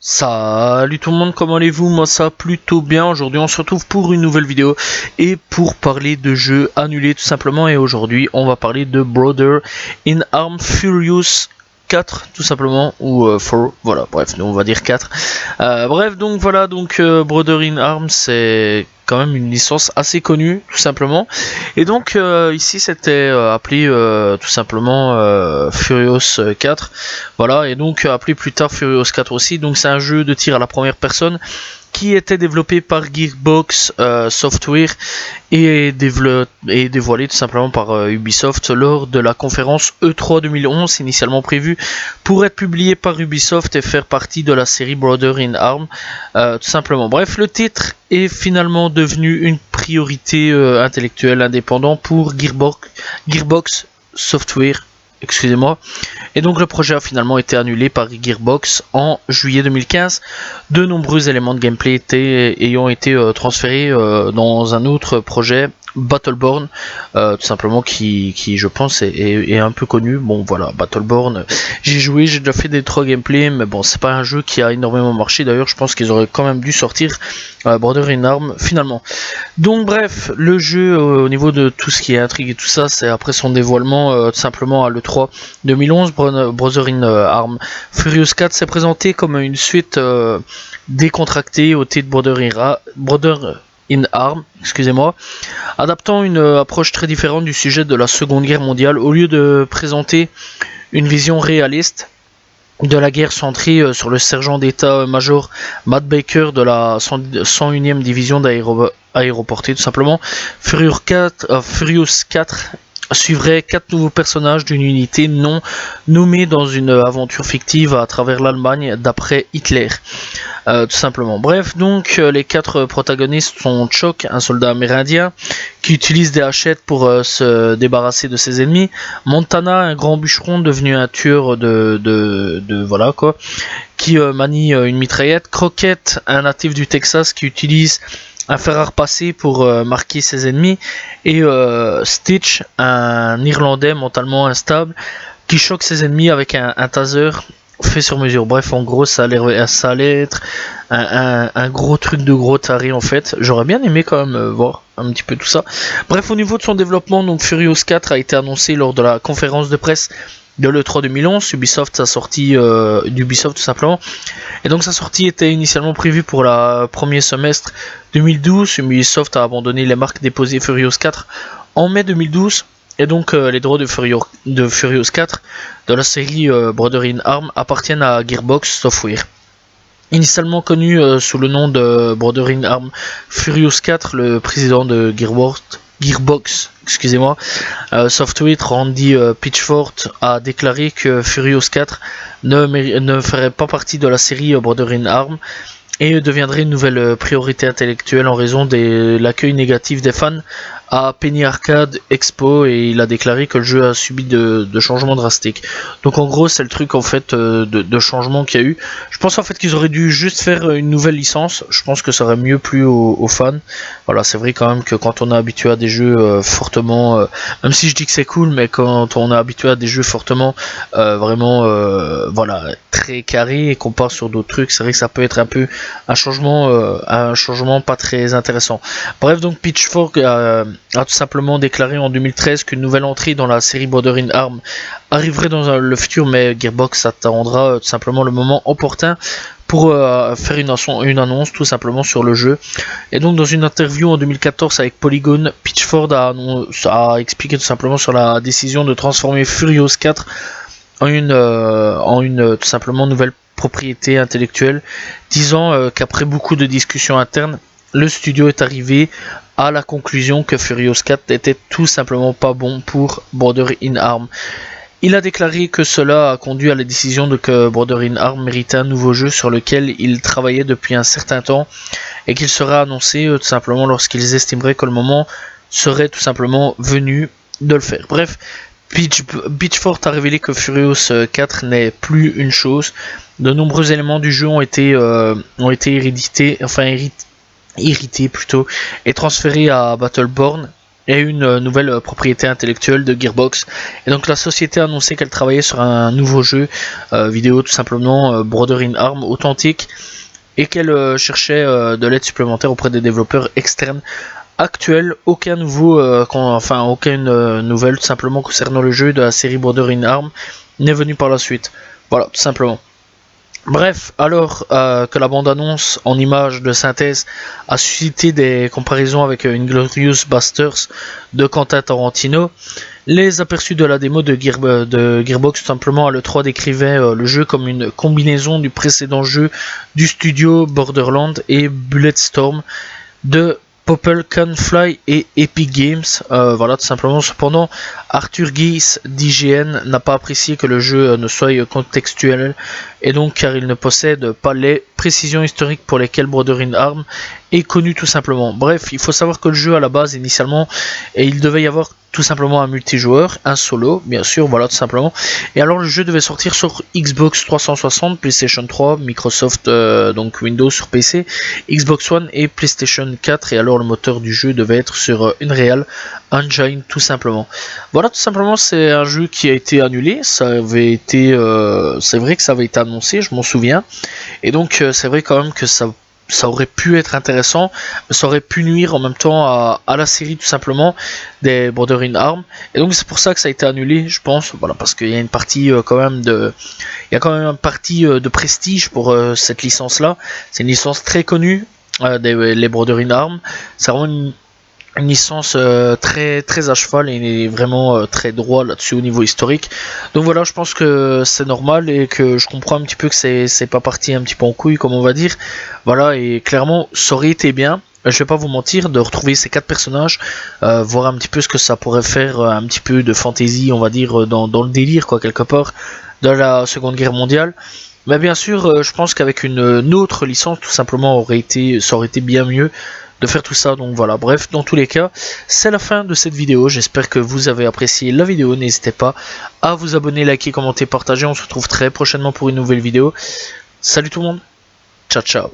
Salut tout le monde, comment allez-vous? Moi ça va plutôt bien. Aujourd'hui on se retrouve pour une nouvelle vidéo et pour parler de jeux annulés tout simplement. Et aujourd'hui on va parler de Brother in Arms Furious 4 tout simplement, ou 4, voilà, bref, nous on va dire 4. Bref, donc voilà, Brother in Arms c'est quand même une licence assez connue tout simplement. Et donc ici c'était appelé tout simplement Furious 4. Voilà, et donc appelé plus tard Furious 4 aussi. Donc c'est un jeu de tir à la première personne qui était développé par Gearbox Software et dévoilé tout simplement par Ubisoft lors de la conférence E3 2011, initialement prévue pour être publié par Ubisoft et faire partie de la série Brother in Arms, tout simplement. Bref, le titre est finalement devenu une priorité intellectuelle indépendante pour Gearbox Software. Excusez-moi. Et donc le projet a finalement été annulé par Gearbox en juillet 2015. De nombreux éléments de gameplay ayant été transférés dans un autre projet, Battleborn, tout simplement, qui je pense est un peu connu. Bon voilà, Battleborn, j'ai joué, j'ai déjà fait des 3 gameplays, mais bon c'est pas un jeu qui a énormément marché. D'ailleurs je pense qu'ils auraient quand même dû sortir Brother in Arms finalement. Donc bref, le jeu au niveau de tout ce qui est intrigue et tout ça, c'est après son dévoilement tout simplement à l'E3 2011, Brother in Arms Furious 4 s'est présenté comme une suite décontractée au titre Brother in Arms, excusez-moi, adaptant une approche très différente du sujet de la Seconde Guerre mondiale. Au lieu de présenter une vision réaliste de la guerre centrée sur le sergent d'état-major Matt Baker de la 101e division d'aéroportée tout simplement, Furious 4 suivrait 4 nouveaux personnages d'une unité non nommée dans une aventure fictive à travers l'Allemagne d'après Hitler, tout simplement. Bref, donc les 4 protagonistes sont Chuck, un soldat amérindien qui utilise des hachettes pour se débarrasser de ses ennemis, Montana, un grand bûcheron devenu un tueur de voilà quoi, qui manie une mitraillette, Crockett, un natif du Texas qui utilise un fer à repasser pour marquer ses ennemis, et Stitch, un Irlandais mentalement instable qui choque ses ennemis avec un taser fait sur mesure. Bref, en gros ça allait être un gros truc de gros taré en fait. J'aurais bien aimé quand même voir un petit peu tout ça. Bref, au niveau de son développement, donc Furious 4 a été annoncé lors de la conférence de presse de l'E3 2011, sa sortie d'Ubisoft tout simplement. Et donc sa sortie était initialement prévue pour le premier semestre 2012. Ubisoft a abandonné les marques déposées Furious 4 en mai 2012. Et donc les droits de Furious 4 de la série Brother in Arms appartiennent à Gearbox Software. Initialement connu sous le nom de Brother in Arms Furious 4, le président de Gearbox, excusez-moi, Software, Randy Pitchford, a déclaré que Furious 4 ne ferait pas partie de la série Brother in Arms et deviendrait une nouvelle priorité intellectuelle en raison de l'accueil négatif des fans à Penny Arcade Expo, et il a déclaré que le jeu a subi de changements drastiques. Donc en gros c'est le truc en fait de changement qu'il y a eu. Je pense en fait qu'ils auraient dû juste faire une nouvelle licence. Je pense que ça aurait mieux plu aux fans. Voilà, c'est vrai quand même que quand on est habitué à des jeux fortement, même si je dis que c'est cool, mais quand on est habitué à des jeux fortement vraiment voilà, très carrés, et qu'on part sur d'autres trucs, c'est vrai que ça peut être un peu un changement pas très intéressant. Bref, donc Pitchfork a tout simplement déclaré en 2013 qu'une nouvelle entrée dans la série Brother in Arms arriverait dans le futur, mais Gearbox attendra tout simplement le moment opportun pour faire une annonce tout simplement sur le jeu. Et donc dans une interview en 2014 avec Polygon, Pitchford a expliqué tout simplement sur la décision de transformer Furious 4 en une tout simplement nouvelle propriété intellectuelle, disant qu'après beaucoup de discussions internes, le studio est arrivé à la conclusion que Furious 4 n'était tout simplement pas bon pour Brother in Arms. Il a déclaré que cela a conduit à la décision que Brother in Arms méritait un nouveau jeu sur lequel il travaillait depuis un certain temps, et qu'il sera annoncé tout simplement lorsqu'ils estimeraient que le moment serait tout simplement venu de le faire. Bref, Pitchford a révélé que Furious 4 n'est plus une chose. De nombreux éléments du jeu ont été irrités plutôt, et transférés à Battleborn. et une nouvelle propriété intellectuelle de Gearbox. Et donc la société a annoncé qu'elle travaillait sur un nouveau jeu vidéo, tout simplement Brother in Arms authentique, et qu'elle cherchait de l'aide supplémentaire auprès des développeurs externes actuels. Aucun nouveau, aucune nouvelle tout simplement concernant le jeu de la série Brother in Arms n'est venu par la suite. Voilà, tout simplement. Bref, alors que la bande-annonce en images de synthèse a suscité des comparaisons avec Inglourious Basterds de Quentin Tarantino, les aperçus de la démo de Gearbox tout simplement à l'E3 décrivaient le jeu comme une combinaison du précédent jeu du studio Borderlands et Bulletstorm de Popple Canfly et Epic Games, voilà tout simplement. Cependant, Arthur Geese d'IGN n'a pas apprécié que le jeu ne soit contextuel, et donc car il ne possède pas les précisions historiques pour lesquelles Brother in Arms est connu tout simplement. Bref, il faut savoir que le jeu à la base initialement, et il devait y avoir tout simplement un multijoueur, un solo, bien sûr, voilà tout simplement. Et alors le jeu devait sortir sur Xbox 360, PlayStation 3, Microsoft, donc Windows sur PC, Xbox One et PlayStation 4. Et alors le moteur du jeu devait être sur Unreal Engine tout simplement. Voilà tout simplement, c'est un jeu qui a été annulé. Ça avait été, c'est vrai que ça avait été annoncé, je m'en souviens. Et donc c'est vrai quand même que ça aurait pu être intéressant, mais ça aurait pu nuire en même temps à la série tout simplement des Brother in Arms. Et donc c'est pour ça que ça a été annulé, je pense, voilà, parce qu'il y a une partie quand même de, il y a quand même une partie de prestige pour cette licence là. C'est une licence très connue, les Brother in Arms. C'est vraiment une licence très à cheval et vraiment très droit là-dessus au niveau historique. Donc voilà, je pense que c'est normal et que je comprends un petit peu que c'est pas parti un petit peu en couille comme on va dire. Voilà, et clairement ça aurait été bien, je vais pas vous mentir, de retrouver ces 4 personnages, voir un petit peu ce que ça pourrait faire, un petit peu de fantasy on va dire dans le délire quoi, quelque part de la Seconde Guerre mondiale. Mais bien sûr, je pense qu'avec une autre licence tout simplement ça aurait été bien mieux de faire tout ça. Donc voilà, bref, dans tous les cas, c'est la fin de cette vidéo. J'espère que vous avez apprécié la vidéo. N'hésitez pas à vous abonner, liker, commenter, partager. On se retrouve très prochainement pour une nouvelle vidéo. Salut tout le monde, ciao ciao.